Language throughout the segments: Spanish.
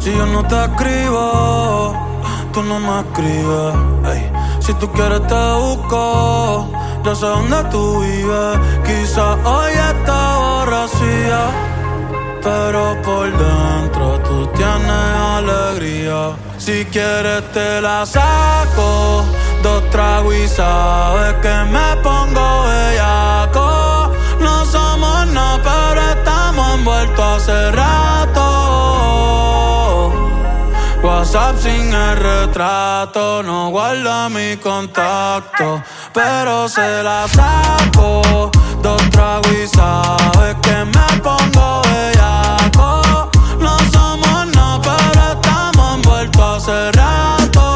Si yo no te escribo, tú no me escribes. Ey, si tú quieres te busco, yo sé dónde tú vives. Quizás hoy está borracía, pero por dentro tú tienes alegría. Si quieres te la saco, 2 tragos y sabes que me pongo bellaco. No somos nada, pero estamos envueltos hace rato. WhatsApp sin el retrato, no guarda mi contacto, pero se la saco, 2 tragos y sabes que me pongo bellaco. No somos nada, pero estamos envueltos hace rato.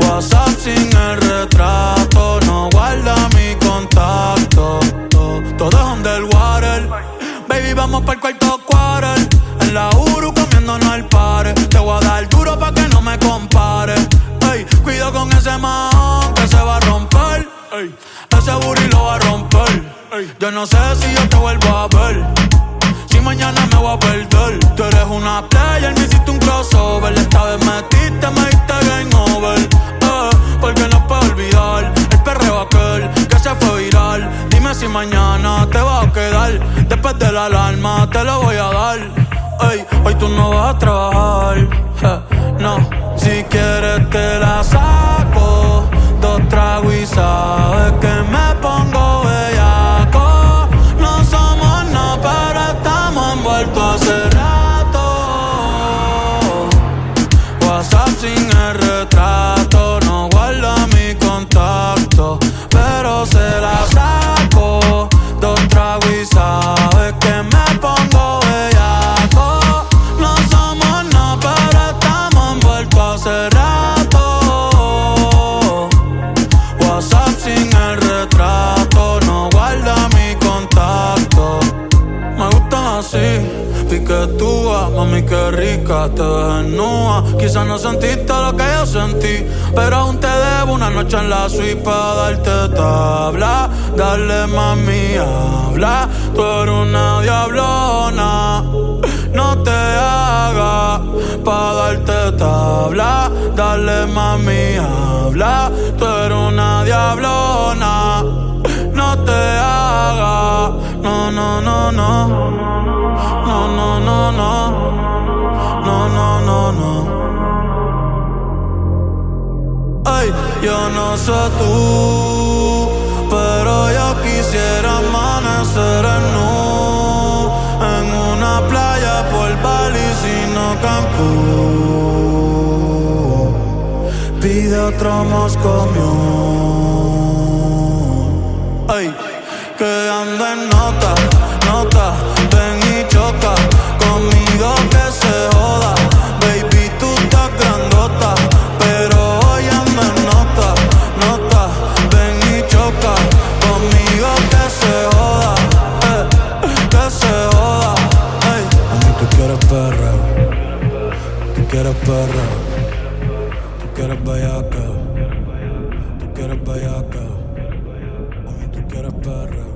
WhatsApp sin el retrato, no guarda mi contacto. Todo es underwater, baby, vamos pa'l cuarto quarter. En la Uru comiéndonos el pare. Te voy a dar duro pa' que no me compare. Ey, cuido con ese man que se va a romper. Ey, ese booty lo va a romper. Ey, yo no sé si yo te vuelvo a ver, si mañana me voy a perder. Tú eres una player, me hiciste un crossover. Esta vez me diste game over. Porque no puedo olvidar el perreo aquel que se fue viral. Dime si mañana te vas a quedar. Después de la alarma te lo voy a dar. Ey, hoy tú no vas a trabajar, no. Si quieres te la saco, 2 tragos y sabes que me pongo bellaco. No somos nada, pero estamos envueltos hace rato. WhatsApp sin el retrato, no guarda mi contacto, pero se la saco, 2 tragos y sabes que me pongo bellaco. No somos nada, pero estamos envueltos hace rato. WhatsApp sin el retrato, no guarda mi contacto. Me gustan así, piquetúa, mami qué rica, te ves desnuda. Quizás no sentiste lo que yo sentí, pero aún te debo una noche en la suite pa' darte tabla. Dale mami, habla, tú eres una diablona. No te hagas pa' darte tabla. Dale mami, habla, tú eres una diablona. No te hagas, no, no, no, no. No, no, no, no. No, no, no, no. Ay, yo no sé tú, pero yo quisiera amanecer en una playa por Bali, sino Cancún. Pide otro Moscow Mule. Ay, que ando en nota, nota. Ven y choca conmigo que se joda. Baby, tú estás grandota, pero hoy ando en nota, nota. Ven y choca conmigo que se joda, que se joda. Ey, a mí tú quieres perreo, tú quieres perreo, tú quieres bellaca, tú quieres bellaca. A mí tú quieres perreo.